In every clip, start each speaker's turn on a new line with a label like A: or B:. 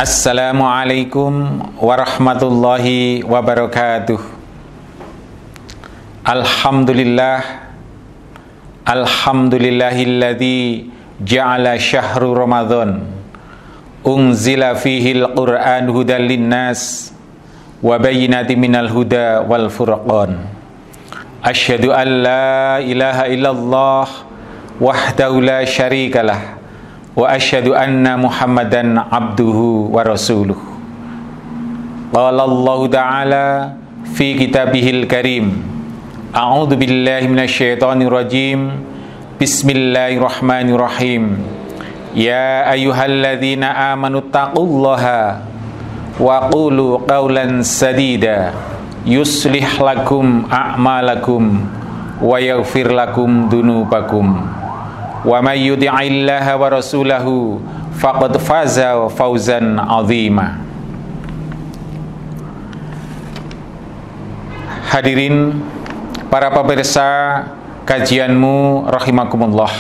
A: Assalamualaikum warahmatullahi wabarakatuh. Alhamdulillahilladzi ja'ala syahru Ramadan unzila fihil Qur'an hudan linnas wa bayyinatin minal huda wal furqan. Asyhadu an la ilaha illallah wahdahu la syarikalah wa asyhadu anna Muhammadan abduhu wa rasuluh. Qala Allah ta'ala fi kitabihil karim, a'udzu billahi minasyaitonir rajim. Bismillahirrahmanirrahim. Ya ayyuhalladzina amanu taqullaha wa qulu qawlan sadida yuslih lakum a'malakum wa yaghfir lakum dunubakum wa may yuti'illaha wa rasulahu faqad faza fawzan 'azima. Hadirin para pemirsa kajianmu rahimakumullah.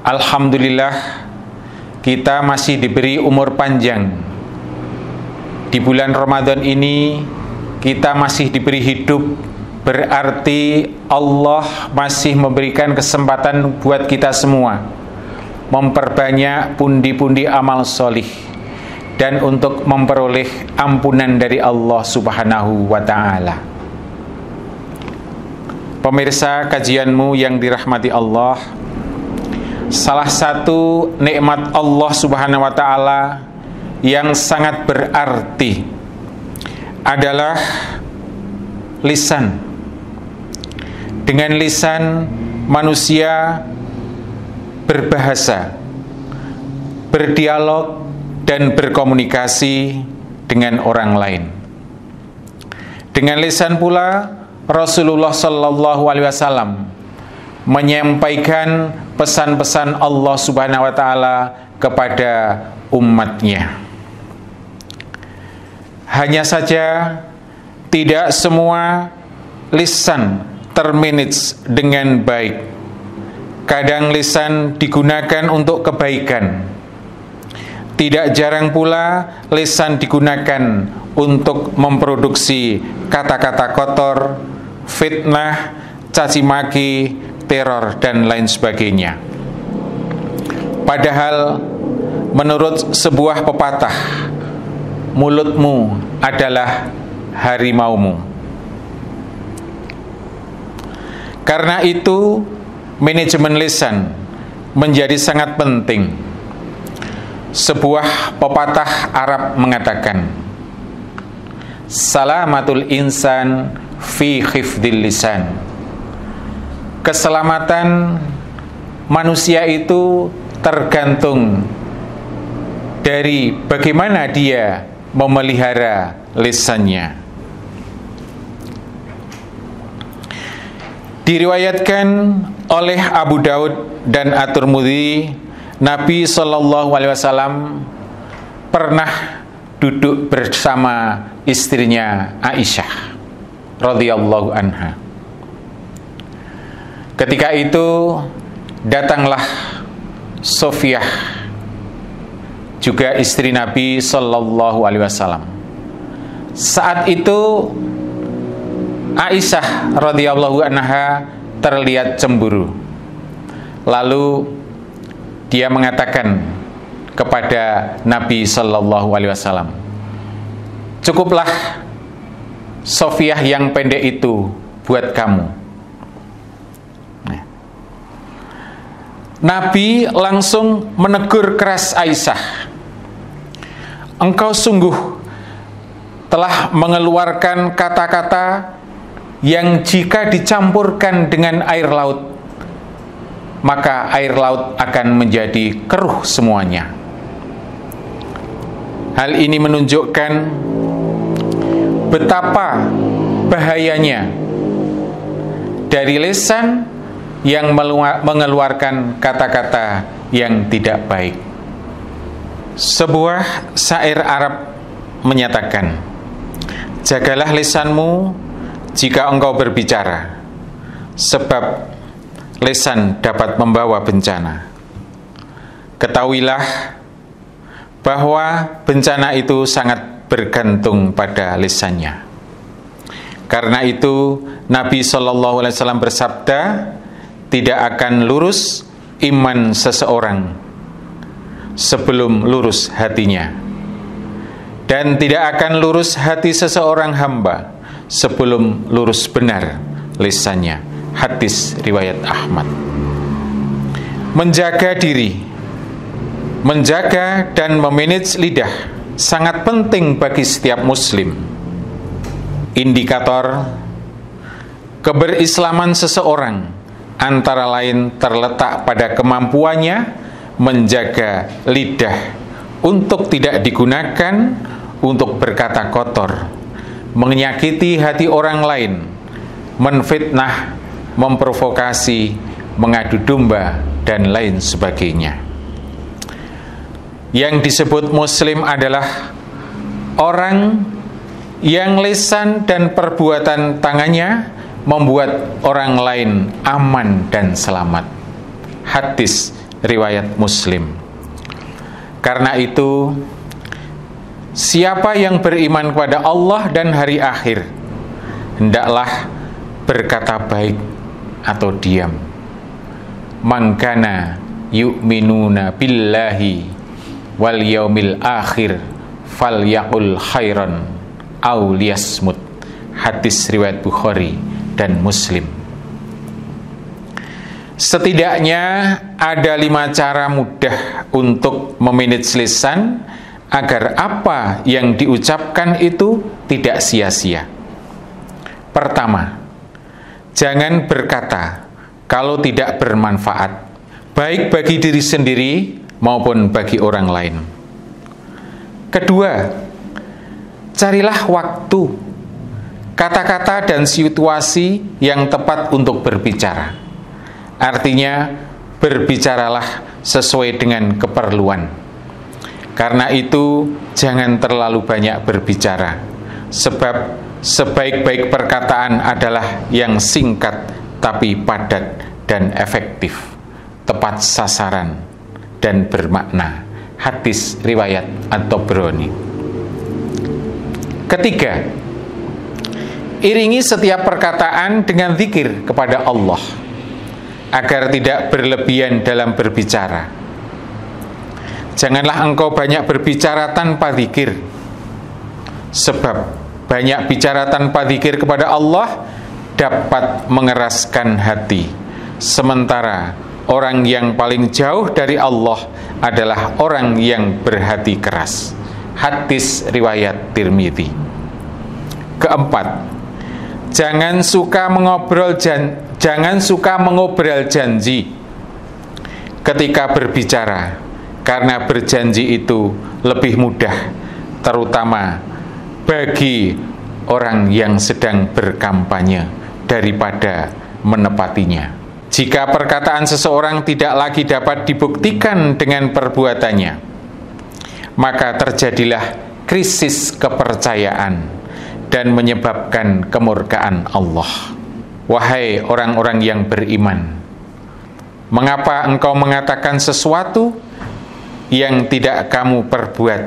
A: Alhamdulillah kita masih diberi umur panjang. Di bulan Ramadan ini kita masih diberi hidup, berarti Allah masih memberikan kesempatan buat kita semua memperbanyak pundi-pundi amal solih dan untuk memperoleh ampunan dari Allah Subhanahu wa ta'ala. Pemirsa kajianmu yang dirahmati Allah, salah satu nikmat Allah Subhanahu wa ta'ala yang sangat berarti adalah lisan. Dengan lisan manusia berbahasa, berdialog dan berkomunikasi dengan orang lain. Dengan lisan pula Rasulullah sallallahu alaihi wasallam menyampaikan pesan-pesan Allah Subhanahu wa taala kepada umatnya. Hanya saja tidak semua lisan termanage dengan baik. Kadang lisan digunakan untuk kebaikan. Tidak jarang pula lisan digunakan untuk memproduksi kata-kata kotor, fitnah, caci maki, teror, dan lain sebagainya. Padahal menurut sebuah pepatah, mulutmu adalah harimaumu. Karena itu, manajemen lisan menjadi sangat penting. Sebuah pepatah Arab mengatakan, salamatul insan fi khifdil lisan. Keselamatan manusia itu tergantung dari bagaimana dia memelihara lisannya. Diriwayatkan oleh Abu Daud dan At-Tirmidzi, Nabi Shallallahu Alaihi Wasallam pernah duduk bersama istrinya Aisyah radhiyallahu anha. Ketika itu datanglah Sofiyah, juga istri Nabi Shallallahu Alaihi Wasallam. Saat itu Aisyah radhiyallahu anha terlihat cemburu. Lalu dia mengatakan kepada Nabi Sallallahu Alaihi Wasallam, cukuplah Sofiyah yang pendek itu buat kamu. Nabi langsung menegur keras Aisyah, engkau sungguh telah mengeluarkan kata-kata yang jika dicampurkan dengan air laut, maka air laut akan menjadi keruh semuanya. Hal ini menunjukkan betapa bahayanya dari lisan yang mengeluarkan kata-kata yang tidak baik. Sebuah syair Arab menyatakan, jagalah lisanmu jika engkau berbicara, sebab lisan dapat membawa bencana. Ketahuilah bahwa bencana itu sangat bergantung pada lisannya. Karena itu Nabi SAW bersabda, tidak akan lurus iman seseorang sebelum lurus hatinya, dan tidak akan lurus hati seseorang hamba sebelum lurus benar lisannya. Hadis riwayat Ahmad. Menjaga diri, menjaga dan memanage lidah sangat penting bagi setiap muslim. Indikator keberislaman seseorang antara lain terletak pada kemampuannya menjaga lidah untuk tidak digunakan untuk berkata kotor, menyakiti hati orang lain, menfitnah, memprovokasi, mengadu domba, dan lain sebagainya. Yang disebut muslim adalah orang yang lisan dan perbuatan tangannya membuat orang lain aman dan selamat. Hadis riwayat Muslim. Karena itu, siapa yang beriman kepada Allah dan hari akhir, hendaklah berkata baik atau diam. Man kana yu'minuna billahi wal yaumil akhir falyaqul khairan aw liyasmut. Hadis riwayat Bukhari dan Muslim. Setidaknya ada 5 cara mudah untuk memanage lisan agar apa yang diucapkan itu tidak sia-sia. Pertama, jangan berkata kalau tidak bermanfaat, baik bagi diri sendiri maupun bagi orang lain. Kedua, carilah waktu, kata-kata dan situasi yang tepat untuk berbicara. Artinya, berbicaralah sesuai dengan keperluan. Karena itu, jangan terlalu banyak berbicara, sebab sebaik-baik perkataan adalah yang singkat tapi padat dan efektif, tepat sasaran dan bermakna. Hadis riwayat At-Tabrani. Ketiga, iringi setiap perkataan dengan zikir kepada Allah agar tidak berlebihan dalam berbicara. Janganlah engkau banyak berbicara tanpa zikir, sebab banyak bicara tanpa zikir kepada Allah dapat mengeraskan hati, sementara orang yang paling jauh dari Allah adalah orang yang berhati keras. Hadis riwayat Tirmidzi. Keempat, jangan suka mengobrol janji ketika berbicara, karena berjanji itu lebih mudah, terutama bagi orang yang sedang berkampanye daripada menepatinya. Jika perkataan seseorang tidak lagi dapat dibuktikan dengan perbuatannya, maka terjadilah krisis kepercayaan dan menyebabkan kemurkaan Allah. Wahai orang-orang yang beriman, mengapa engkau mengatakan sesuatu yang tidak kamu perbuat?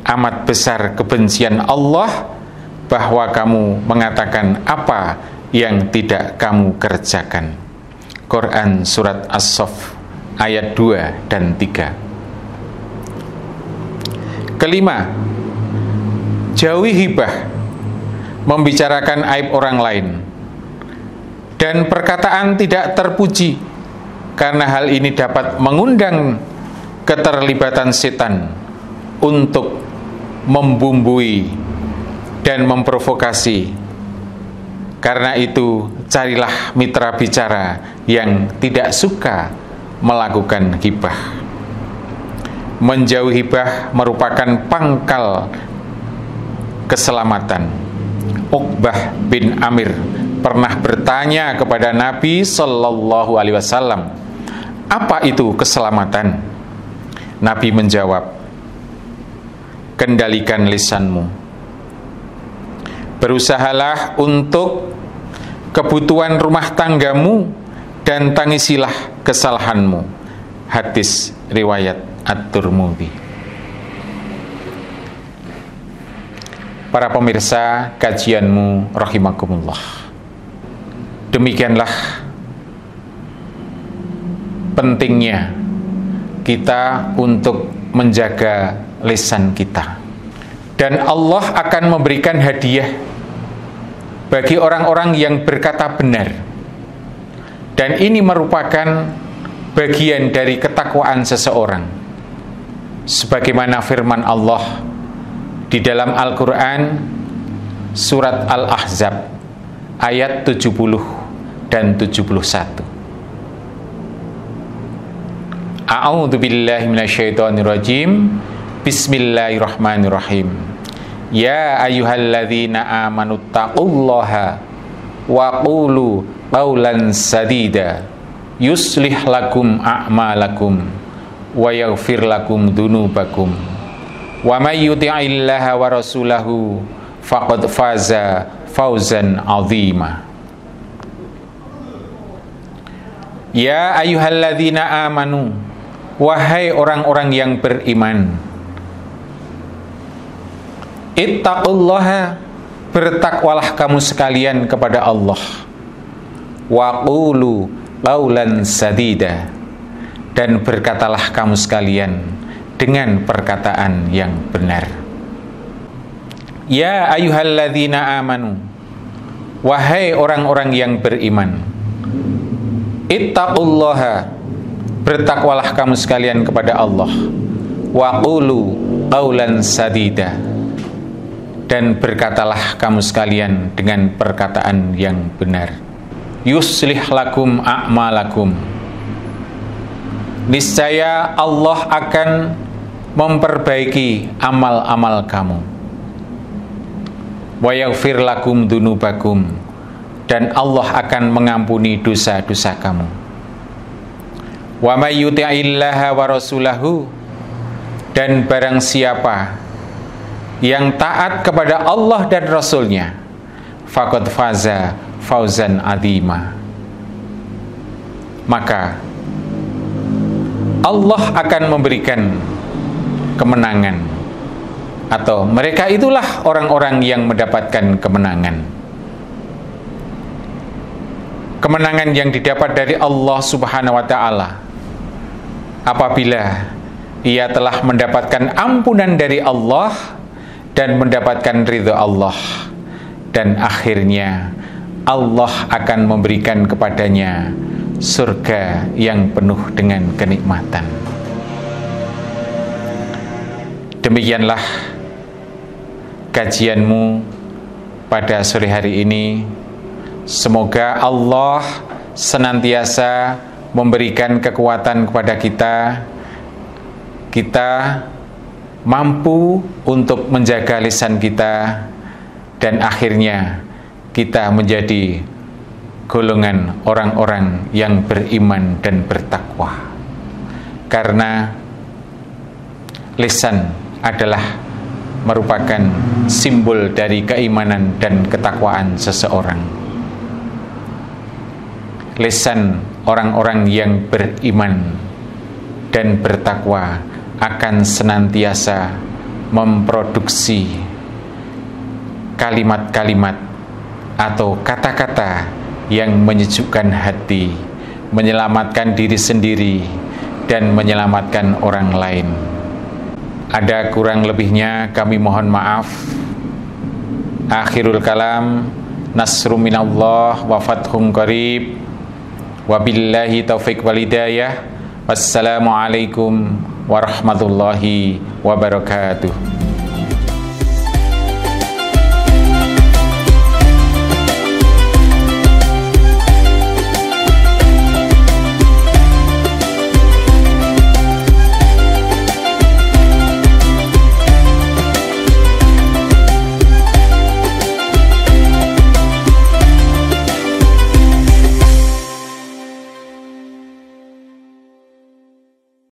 A: Amat besar kebencian Allah bahwa kamu mengatakan apa yang tidak kamu kerjakan. Quran surat As-Saff ayat 2 dan 3. Kelima, jauhi hibah, membicarakan aib orang lain, dan perkataan tidak terpuji, karena hal ini dapat mengundang keterlibatan setan untuk membumbui dan memprovokasi. Karena itu, carilah mitra bicara yang tidak suka melakukan hibah. Menjauhi hibah merupakan pangkal keselamatan. Uqbah bin Amir pernah bertanya kepada Nabi Sallallahu Alaihi Wasallam, apa itu keselamatan? Nabi menjawab, kendalikan lisanmu. Berusahalah untuk kebutuhan rumah tanggamu dan tangisilah kesalahanmu. Hadis riwayat At-Tirmidzi. para pemirsa kajianmu rahimakumullah. Demikianlah pentingnya kita untuk menjaga lisan kita. Dan Allah akan memberikan hadiah bagi orang-orang yang berkata benar. Dan ini merupakan bagian dari ketakwaan seseorang. Sebagaimana firman Allah di dalam Al-Quran surat Al-Ahzab ayat 70 dan 71. A'udzu billahi minasyaitonir rajim. Bismillahirrahmanirrahim. Ya ayyuhalladzina amanu taqullaha wa qulu qawlan sadida yuslih lakum a'malakum wa yaghfir lakum dzunubakum wa may yuti'illaha wa rasulahu faqad faza fawzan 'azima. Ya ayyuhalladzina amanu, wahai orang-orang yang beriman, ittaqullaha, bertakwalah kamu sekalian kepada Allah. Wa qulu qawlan sadida, dan berkatalah kamu sekalian dengan perkataan yang benar. Ya ayyuhalladzina amanu, wahai orang-orang yang beriman, ittaqullaha, bertakwalah kamu sekalian kepada Allah. Wa qulu qawlan sadida, dan berkatalah kamu sekalian dengan perkataan yang benar. Yuslih lakum a'malakum, niscaya Allah akan memperbaiki amal-amal kamu. Wa yaghfir lakum dzunubakum, dan Allah akan mengampuni dosa-dosa kamu. Wa may yuti'illaha wa rasulahu, dan barang siapa yang taat kepada Allah dan Rasulnya, faqad faza fauzan 'azima, maka Allah akan memberikan kemenangan, atau mereka itulah orang-orang yang mendapatkan kemenangan. Kemenangan yang didapat dari Allah Subhanahu wa ta'ala apabila ia telah mendapatkan ampunan dari Allah dan mendapatkan ridha Allah, dan akhirnya Allah akan memberikan kepadanya surga yang penuh dengan kenikmatan. Demikianlah kajianmu pada sore hari ini. Semoga Allah senantiasa memberikan kekuatan kepada kita mampu untuk menjaga lisan kita, dan akhirnya kita menjadi golongan orang-orang yang beriman dan bertakwa. Karena lisan adalah merupakan simbol dari keimanan dan ketakwaan seseorang. Lisan orang-orang yang beriman dan bertakwa akan senantiasa memproduksi kalimat-kalimat atau kata-kata yang menyejukkan hati, menyelamatkan diri sendiri dan menyelamatkan orang lain. Ada kurang lebihnya kami mohon maaf. Akhirul kalam, nasru minallah wa fathun qarib. Wabillahi taufiq wal hidayah. Wassalamualaikum warahmatullahi wabarakatuh.